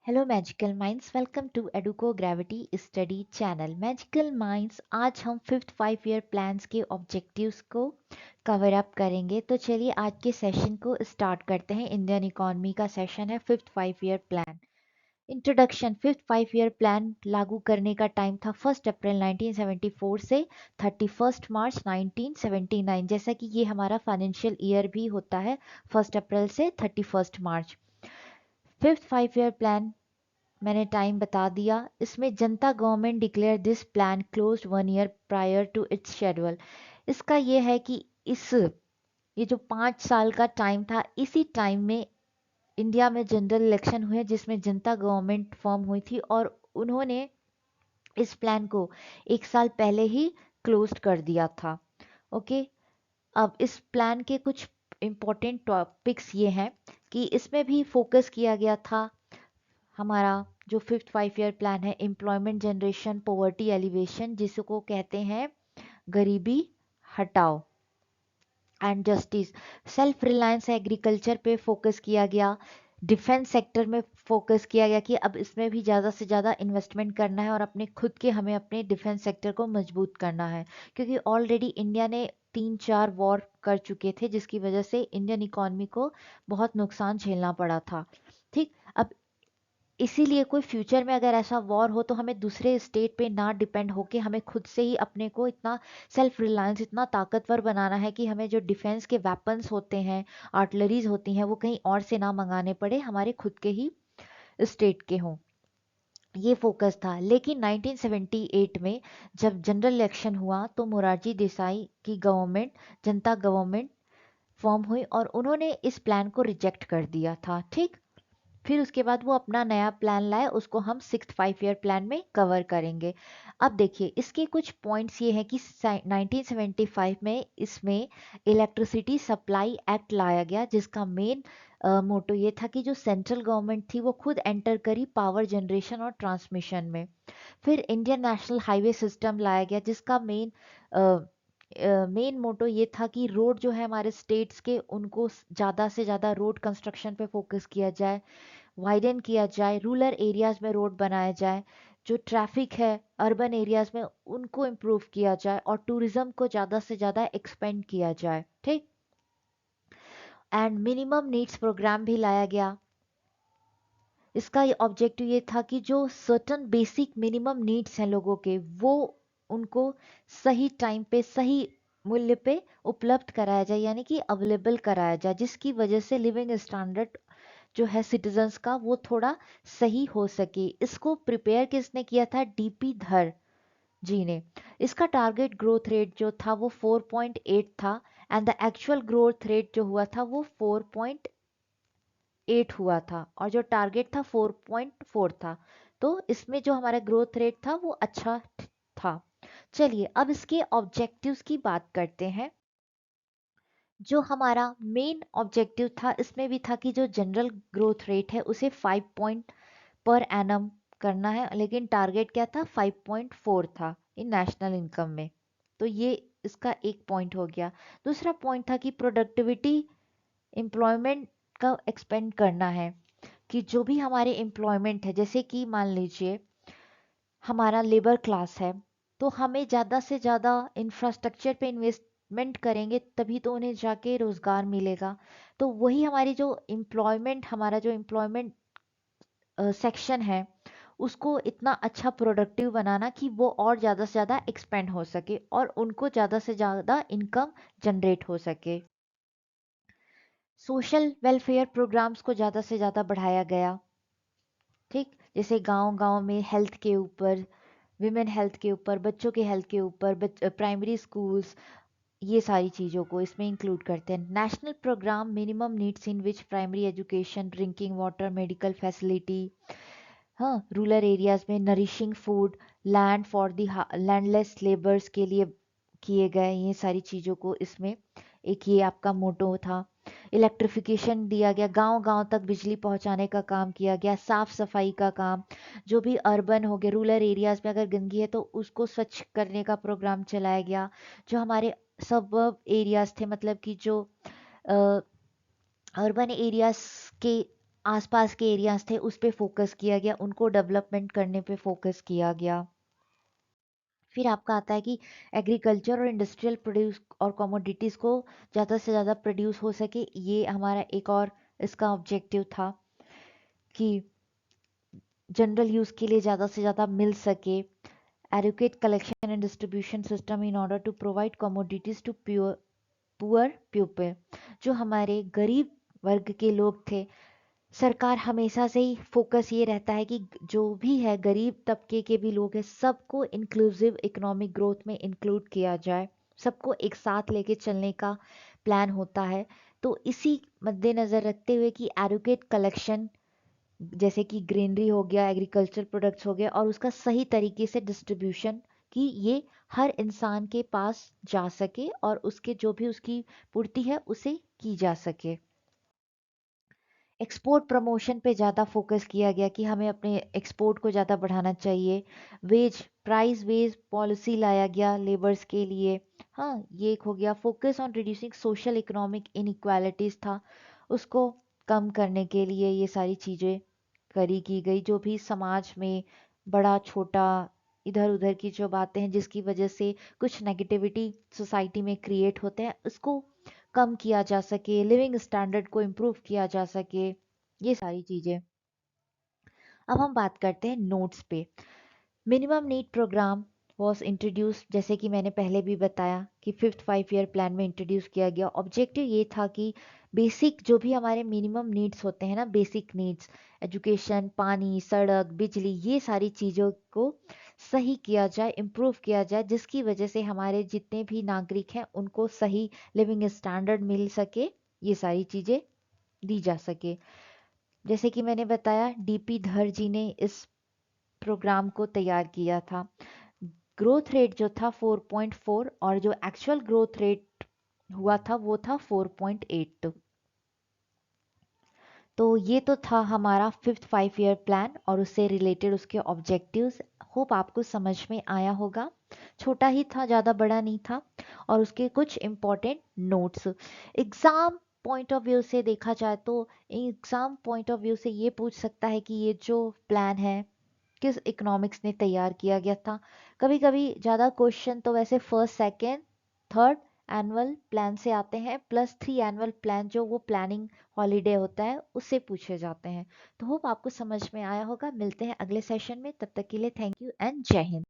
Hello magical minds, welcome to Educo gravity study channel. Magical minds, आज हम fifth 5 year plans के objectives को cover up करेंगे। तो चलिए आज के सेशन को स्टार्ट करते हैं। इंडियन इकोनॉमी का सेशन है fifth 5 year plan. Introduction. Fifth 5 year plan लागू करने का टाइम था 1 अप्रैल 1974 से 31 मार्च 1979। जैसा कि ये हमारा फाइनेंशियल ईयर भी होता है 1 अप्रैल से 31 मार्च। फिफ्थ 5 ईयर प्लान मैंने टाइम बता दिया। इसमें जनता government declare this plan close 1 year prior to its schedule. इसका ये है कि ये जो 5 साल का टाइम था, इसी टाइम में इंडिया में जनरल इलेक्शन हुए जिसमें जनता गवर्नमेंट फॉर्म हुई थी और उन्होंने इस प्लान को 1 साल पहले ही क्लोज कर दिया था। ओके, अब इस प्लान के कुछ इंपॉर्टेंट टॉपिक्स ये हैं कि इसमें भी फोकस किया गया था हमारा जो फिफ्थ 5 ईयर प्लान है, एम्प्लॉयमेंट जनरेशन, पॉवर्टी एलिवेशन, जिसको कहते हैं गरीबी हटाओ, and justice. Self reliance agriculture पे फोकस किया गया। डिफेंस सेक्टर में फोकस किया गया कि अब इसमें भी ज़्यादा से ज़्यादा इन्वेस्टमेंट करना है और अपने खुद के हमें अपने डिफेंस सेक्टर को मजबूत करना है, क्योंकि ऑलरेडी इंडिया ने 3-4 वॉर कर चुके थे जिसकी वजह से इंडियन इकोनॉमी को बहुत नुकसान झेलना पड़ा था। ठीक, अब इसीलिए कोई फ्यूचर में अगर ऐसा वॉर हो तो हमें दूसरे स्टेट पे ना डिपेंड होके हमें खुद से ही अपने को इतना सेल्फ रिलायंस, इतना ताकतवर बनाना है कि हमें जो डिफेंस के वेपन्स होते हैं, आर्टलरीज होती हैं, वो कहीं और से ना मंगाने पड़े, हमारे खुद के ही स्टेट के हों। ये फोकस था। लेकिन 1978 में जब जनरल इलेक्शन हुआ तो मोरारजी देसाई की गवर्नमेंट, जनता गवर्नमेंट फॉर्म हुई और उन्होंने इस प्लान को रिजेक्ट कर दिया था। ठीक, फिर उसके बाद वो अपना नया प्लान लाए, उसको हम सिक्स्थ 5 ईयर प्लान में कवर करेंगे। अब देखिए इसके कुछ पॉइंट्स ये हैं कि 1975 में इसमें इलेक्ट्रिसिटी सप्लाई एक्ट लाया गया, जिसका मेन मोटो ये था कि जो सेंट्रल गवर्नमेंट थी वो खुद एंटर करी पावर जनरेशन और ट्रांसमिशन में। फिर इंडियन नेशनल हाईवे सिस्टम लाया गया, जिसका मेन मोटो ये था कि रोड जो है हमारे स्टेट्स के, उनको ज़्यादा से ज़्यादा रोड कंस्ट्रक्शन पे फोकस किया जाए, वाइडन किया जाए, रूरल एरियाज में रोड बनाया जाए, जो ट्रैफिक है अर्बन एरियाज में उनको इम्प्रूव किया जाए और टूरिज्म को ज़्यादा से ज़्यादा एक्सपेंड किया जाए। ठीक, एंड मिनिमम नीड्स प्रोग्राम भी लाया गया। इसका ये ऑब्जेक्टिव ये था कि जो सर्टन बेसिक मिनिमम नीड्स हैं लोगों के, वो उनको सही टाइम पे सही मूल्य पे उपलब्ध कराया जाए, यानी कि अवेलेबल कराया जाए, जिसकी वजह से लिविंग स्टैंडर्ड जो है सिटीजन्स का वो थोड़ा सही हो सके। इसको प्रिपेयर किसने किया था? डीपी धर जी ने। इसका टारगेट ग्रोथ रेट जो था वो 4.8 था and the actual growth rate जो हुआ था वो 4.8 हुआ था और जो टारगेट था 4.4 था। तो इसमें जो हमारा ग्रोथ रेट था वो अच्छा था। चलिए अब इसके ऑब्जेक्टिव्स की बात करते हैं। जो हमारा मेन ऑब्जेक्टिव था इसमें भी था कि जो जनरल ग्रोथ रेट है उसे 5 पॉइंट पर एनम करना है, लेकिन टारगेट क्या था? 5.4 था इन नेशनल इनकम में। तो ये इसका एक पॉइंट हो गया। दूसरा पॉइंट था कि प्रोडक्टिविटी एम्प्लॉयमेंट का एक्सपेंड करना है, कि जो भी हमारे एम्प्लॉयमेंट है, जैसे कि मान लीजिए हमारा लेबर क्लास है, तो हमें ज़्यादा से ज़्यादा इंफ्रास्ट्रक्चर पे इन्वेस्टमेंट करेंगे तभी तो उन्हें जाके रोज़गार मिलेगा। तो वही हमारी जो एम्प्लॉयमेंट, हमारा जो एम्प्लॉयमेंट सेक्शन है, उसको इतना अच्छा प्रोडक्टिव बनाना कि वो और ज़्यादा से ज़्यादा एक्सपेंड हो सके और उनको ज़्यादा से ज़्यादा इनकम जनरेट हो सके। सोशल वेलफेयर प्रोग्राम्स को ज़्यादा से ज़्यादा बढ़ाया गया। ठीक, जैसे गांव गांव में हेल्थ के ऊपर, विमेन हेल्थ के ऊपर, बच्चों के हेल्थ के ऊपर, प्राइमरी स्कूल्स, ये सारी चीज़ों को इसमें इंक्लूड करते हैं। National programme minimum needs in which primary education, drinking water, medical facility, हाँ, रूरल एरियाज में nourishing food, land for the landless labours के लिए किए गए, ये सारी चीज़ों को इसमें एक ये आपका मोटो था। इलेक्ट्रिफिकेशन दिया गया, गांव गांव तक बिजली पहुंचाने का काम किया गया। साफ सफाई का काम, जो भी अर्बन हो गए, रूरल एरियाज में अगर गंदगी है तो उसको स्वच्छ करने का प्रोग्राम चलाया गया। जो हमारे सब एरियाज थे, मतलब कि जो अर्बन एरियाज के आसपास के एरियाज थे उस पे फोकस किया गया, उनको डेवलपमेंट करने पे फोकस किया गया। फिर आपका आता है कि एग्रीकल्चर और इंडस्ट्रियल प्रोड्यूस और कमोडिटीज को ज़्यादा से ज़्यादा प्रोड्यूस हो सके, ये हमारा एक और इसका ऑब्जेक्टिव था कि जनरल यूज़ के लिए ज़्यादा से ज़्यादा मिल सके। Adequate collection and distribution system in order to provide commodities to poor people, जो हमारे गरीब वर्ग के लोग थे। सरकार हमेशा से ही फोकस ये रहता है कि जो भी है गरीब तबके के भी लोग हैं सबको इंक्लूसिव इकोनॉमिक ग्रोथ में इंक्लूड किया जाए, सबको एक साथ लेके चलने का प्लान होता है। तो इसी मद्देनज़र रखते हुए कि एडुकेट कलेक्शन जैसे कि ग्रीनरी हो गया, एग्रीकल्चर प्रोडक्ट्स हो गया, और उसका सही तरीके से डिस्ट्रीब्यूशन कि ये हर इंसान के पास जा सके और उसके जो भी उसकी पूर्ति है उसे की जा सके। एक्सपोर्ट प्रमोशन पे ज़्यादा फोकस किया गया कि हमें अपने एक्सपोर्ट को ज़्यादा बढ़ाना चाहिए। वेज पॉलिसी लाया गया लेबर्स के लिए। हाँ, ये एक हो गया। Focus on reducing social economic inequalities था, उसको कम करने के लिए ये सारी चीज़ें की गई। जो भी समाज में बड़ा छोटा इधर उधर की जो बातें हैं जिसकी वजह से कुछ नेगेटिविटी सोसाइटी में क्रिएट होते हैं, उसको कम किया जा सके, लिविंग स्टैंडर्ड को इम्प्रूव किया जा सके, ये सारी चीज़ें। अब हम बात करते हैं नोट्स पे। Minimum need programme was introduce, जैसे कि मैंने पहले भी बताया कि फिफ्थ 5 ईयर प्लान में इंट्रोड्यूस किया गया। ऑब्जेक्टिव ये था कि बेसिक जो भी हमारे मिनिमम नीड्स होते हैं ना, बेसिक नीड्स, एजुकेशन, पानी, सड़क, बिजली, ये सारी चीज़ों को सही किया जाए, इम्प्रूव किया जाए, जिसकी वजह से हमारे जितने भी नागरिक हैं उनको सही लिविंग स्टैंडर्ड मिल सके, ये सारी चीज़ें दी जा सके। जैसे कि मैंने बताया, डीपी धर जी ने इस प्रोग्राम को तैयार किया था। ग्रोथ रेट जो था 4.4 और जो एक्चुअल ग्रोथ रेट हुआ था वो था 4.82। तो ये तो था हमारा फिफ्थ 5 ईयर प्लान और उससे रिलेटेड उसके ऑब्जेक्टिव्स। होप आपको समझ में आया होगा। छोटा ही था, ज़्यादा बड़ा नहीं था। और उसके कुछ important notes. Exam point of view से देखा जाए तो एग्ज़ाम पॉइंट ऑफ व्यू से ये पूछ सकता है कि ये जो प्लान है किस इकोनॉमिक्स ने तैयार किया गया था। कभी कभी ज़्यादा क्वेश्चन तो वैसे first second third annual plan से आते हैं, +3 एनुअल प्लान जो वो प्लानिंग हॉलीडे होता है उससे पूछे जाते हैं। तो होप आपको समझ में आया होगा। मिलते हैं अगले सेशन में, तब तक के लिए थैंक यू एंड जय हिंद।